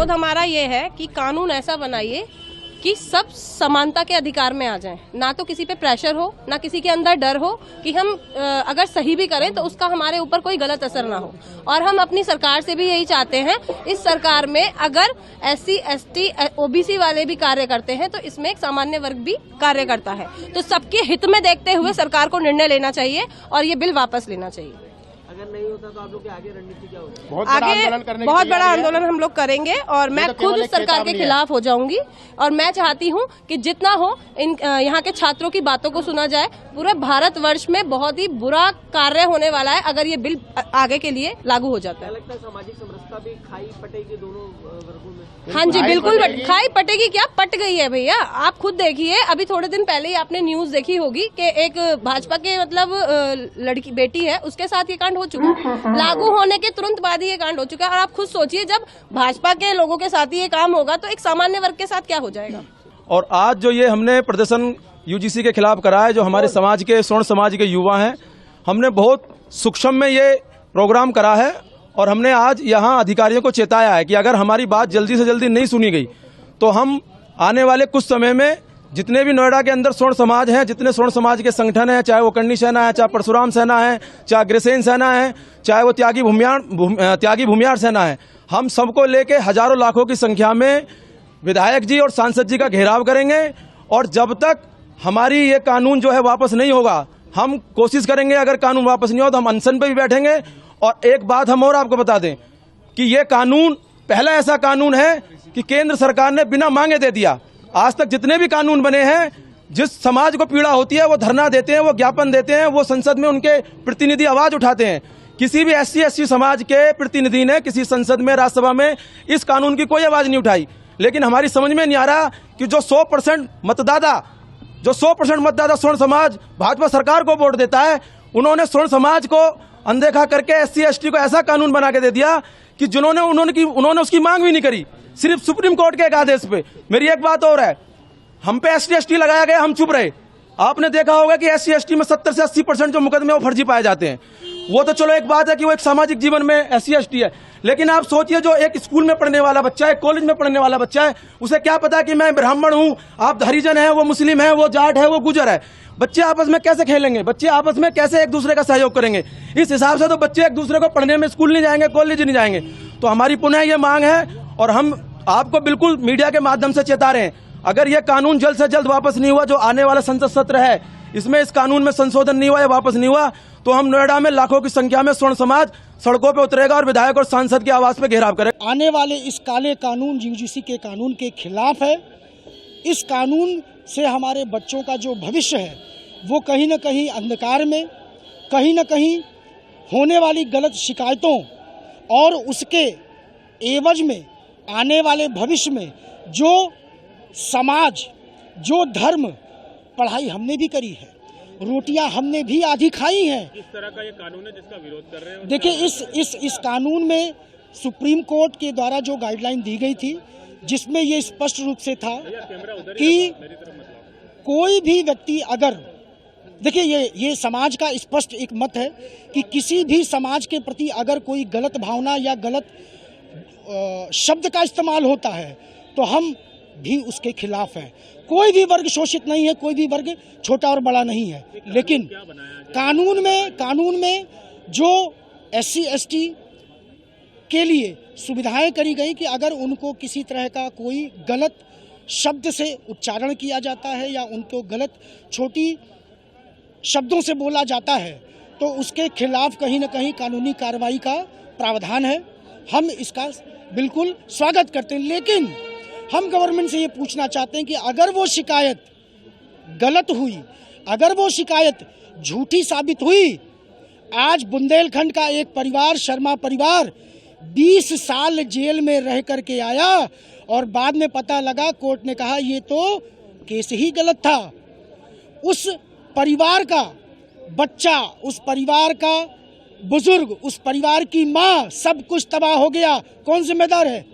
अनुरोध हमारा ये है कि कानून ऐसा बनाइए कि सब समानता के अधिकार में आ जाएं, ना तो किसी पे प्रेशर हो, ना किसी के अंदर डर हो कि हम अगर सही भी करें तो उसका हमारे ऊपर कोई गलत असर ना हो। और हम अपनी सरकार से भी यही चाहते हैं, इस सरकार में अगर SC, ST, OBC वाले भी कार्य करते हैं तो इसमें एक सामान्य वर्ग भी कार्य करता है, तो सबके हित में देखते हुए सरकार को निर्णय लेना चाहिए और ये बिल वापस लेना चाहिए। अगर नहीं होता तो आप लोग की आगे रणनीति क्या होगी? आगे बहुत बड़ा आंदोलन हम लोग करेंगे और मैं खुद इस सरकार के खिलाफ हो जाऊंगी और मैं चाहती हूं कि जितना हो यहाँ के छात्रों की बातों को सुना जाए। पूरे भारतवर्ष में बहुत ही बुरा कार्य होने वाला है अगर ये बिल आगे के लिए लागू हो जाता है। लगता है सामाजिक समरसता भी खाई पटेगी दोनों वर्गों में। हाँ जी बिल्कुल, खाई पटेगी क्या, पट गई है भैया। आप खुद देखिए, अभी थोड़े दिन पहले ही आपने न्यूज देखी होगी कि एक भाजपा के लड़की बेटी है, उसके साथ ये कांड हो चुका है। लागू होने के तुरंत बाद ही ये कांड हो चुका है और आप खुद सोचिए जब भाजपा के लोगों के साथ ही ये काम होगा तो एक सामान्य वर्ग के साथ क्या हो जाएगा। और आज जो ये हमने प्रदर्शन UGC के खिलाफ करा है, जो हमारे समाज के स्वर्ण समाज के युवा हैं, हमने बहुत सूक्ष्म में ये प्रोग्राम करा है और हमने आज यहाँ अधिकारियों को चेताया है कि अगर हमारी बात जल्दी से जल्दी नहीं सुनी गई तो हम आने वाले कुछ समय में जितने भी नोएडा के अंदर स्वर्ण समाज हैं, जितने स्वर्ण समाज के संगठन हैं, चाहे वो करणी सेना है, चाहे परशुराम सेना है, चाहे अग्रसेन सेना है, चाहे वो त्यागी भूमियार सेना है, हम सबको लेके हजारों लाखों की संख्या में विधायक जी और सांसद जी का घेराव करेंगे। और जब तक हमारी ये कानून जो है वापस नहीं होगा, हम कोशिश करेंगे, अगर कानून वापस नहीं हो तो हम अनशन पे भी बैठेंगे। और एक बात हम और आपको बता दें कि ये कानून पहला ऐसा कानून है कि केंद्र सरकार ने बिना मांगे दे दिया। आज तक जितने भी कानून बने हैं, जिस समाज को पीड़ा होती है वो धरना देते हैं, वो ज्ञापन देते हैं, वो संसद में उनके प्रतिनिधि आवाज उठाते हैं। किसी भी SC, ST समाज के प्रतिनिधि ने किसी संसद में, राज्यसभा में इस कानून की कोई आवाज नहीं उठाई। लेकिन हमारी समझ में नहीं आ रहा कि जो 100% मतदाता स्वर्ण समाज भाजपा सरकार को वोट देता है, उन्होंने स्वर्ण समाज को अनदेखा करके SC, ST को ऐसा कानून बना के दे दिया कि उन्होंने उसकी मांग भी नहीं करी, सिर्फ सुप्रीम कोर्ट के एक आदेश पे। मेरी एक बात और है, हम पे SC, ST लगाया गया, हम चुप रहे। आपने देखा होगा कि SC, ST में 70 से 80% जो मुकदमे वो फर्जी पाए जाते हैं। वो तो चलो एक बात है कि वो एक सामाजिक जीवन में SC, ST है, लेकिन आप सोचिए जो एक स्कूल में पढ़ने वाला बच्चा है, कॉलेज में पढ़ने वाला बच्चा है, उसे क्या पता कि मैं ब्राह्मण हूं, आप हरिजन है, वो मुस्लिम है, वो जाट है, वो गुजर है। बच्चे आपस में कैसे खेलेंगे, बच्चे आपस में कैसे एक दूसरे का सहयोग करेंगे? इस हिसाब से तो बच्चे एक दूसरे को पढ़ने में स्कूल नहीं जाएंगे, कॉलेज नहीं जाएंगे। तो हमारी पुनः ये मांग है और हम आपको बिल्कुल मीडिया के माध्यम से चेता रहे हैं, अगर ये कानून जल्द से जल्द वापस नहीं हुआ, जो आने वाला संसद सत्र है इसमें इस कानून में संशोधन नहीं हुआ या वापस नहीं हुआ, तो हम नोएडा में लाखों की संख्या में स्वर्ण समाज सड़कों पे उतरेगा और विधायक और सांसद की आवाज पे घेराव करेगा। आने वाले इस काले कानून UGC के कानून के खिलाफ है। इस कानून से हमारे बच्चों का जो भविष्य है वो कहीं न कहीं अंधकार में, कहीं न कहीं होने वाली गलत शिकायतों और उसके एवज में आने वाले भविष्य में जो समाज, जो धर्म, पढ़ाई हमने भी करी है, रोटियां हमने भी आधी खाई हैं। इस तरह का ये कानून है जिसका विरोध कर रहे हैं। देखिए इस कानून में सुप्रीम कोर्ट के द्वारा जो गाइडलाइन दी गई थी, जिसमें ये स्पष्ट रूप से था कि कोई भी व्यक्ति अगर, देखिए ये समाज का स्पष्ट एक मत है कि किसी भी समाज के प्रति अगर कोई गलत भावना या गलत शब्द का इस्तेमाल होता है तो हम भी उसके खिलाफ हैं। कोई भी वर्ग शोषित नहीं है, कोई भी वर्ग छोटा और बड़ा नहीं है, लेकिन कानून में जो SC, ST के लिए सुविधाएं करी गई कि अगर उनको किसी तरह का कोई गलत शब्द से उच्चारण किया जाता है या उनको गलत छोटी शब्दों से बोला जाता है तो उसके खिलाफ कहीं न कहीं कानूनी कार्रवाई का प्रावधान है। हम इसका बिल्कुल स्वागत करते हैं, लेकिन हम गवर्नमेंट से ये पूछना चाहते हैं कि अगर वो शिकायत गलत हुई, अगर वो शिकायत झूठी साबित हुई, आज बुंदेलखंड का एक परिवार, शर्मा परिवार 20 साल जेल में रह करके आया और बाद में पता लगा, कोर्ट ने कहा ये तो केस ही गलत था। उस परिवार का बच्चा, उस परिवार का बुजुर्ग, उस परिवार की माँ, सब कुछ तबाह हो गया। कौन जिम्मेदार है?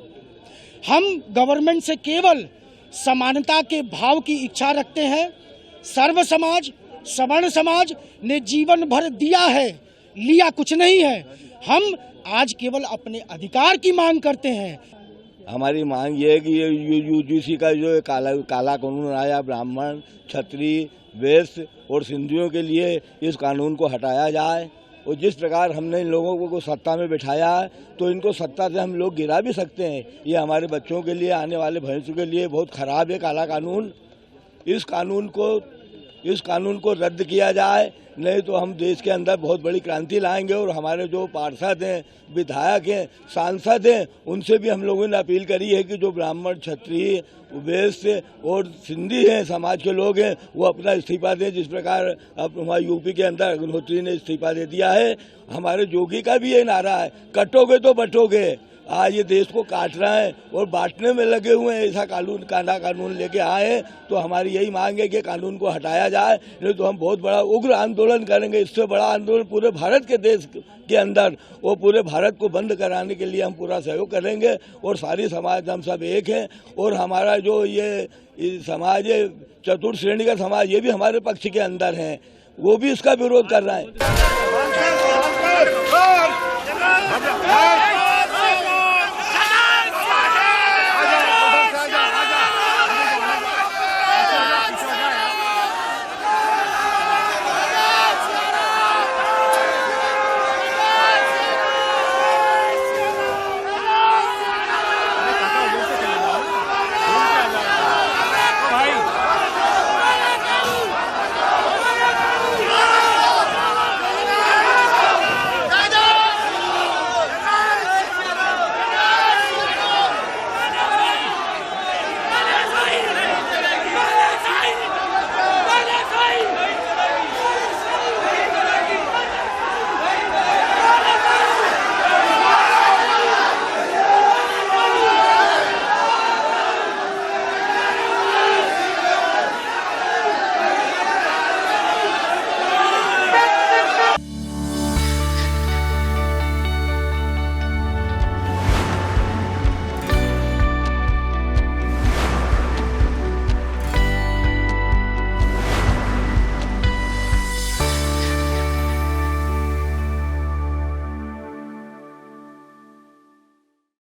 हम गवर्नमेंट से केवल समानता के भाव की इच्छा रखते हैं। सर्व समाज, सवर्ण समाज ने जीवन भर दिया है, लिया कुछ नहीं है। हम आज केवल अपने अधिकार की मांग करते हैं। हमारी मांग ये है कि ये यूजीसी का जो काला कानून आया ब्राह्मण, क्षत्रिय, वैश्य और सिंधियों के लिए, इस कानून को हटाया जाए। और जिस प्रकार हमने इन लोगों को सत्ता में बिठाया है तो इनको सत्ता से हम लोग गिरा भी सकते हैं। ये हमारे बच्चों के लिए, आने वाले भविष्य के लिए बहुत खराब है काला कानून। इस कानून को रद्द किया जाए, नहीं तो हम देश के अंदर बहुत बड़ी क्रांति लाएंगे। और हमारे जो पार्षद हैं, विधायक हैं, सांसद हैं, उनसे भी हम लोगों ने अपील करी है कि जो ब्राह्मण, क्षत्रिय, वैश्य और सिंधी हैं, समाज के लोग हैं, वो अपना इस्तीफा दें। जिस प्रकार अब हमारे यूपी के अंदर अग्निहोत्री ने इस्तीफा दे दिया है, हमारे योगी का भी ये नारा है, कटोगे तो बटोगे। आज ये देश को काट रहे हैं और बांटने में लगे हुए हैं। ऐसा काला कानून लेके आए हैं, तो हमारी यही मांग है कि कानून को हटाया जाए, नहीं तो हम बहुत बड़ा उग्र आंदोलन करेंगे। इससे बड़ा आंदोलन पूरे भारत के देश के अंदर और पूरे भारत को बंद कराने के लिए हम पूरा सहयोग करेंगे। और सारी समाज हम सब एक हैं। और हमारा जो ये समाज है, चतुर्थ श्रेणी का समाज, ये भी हमारे पक्ष के अंदर है, वो भी इसका विरोध कर रहा है।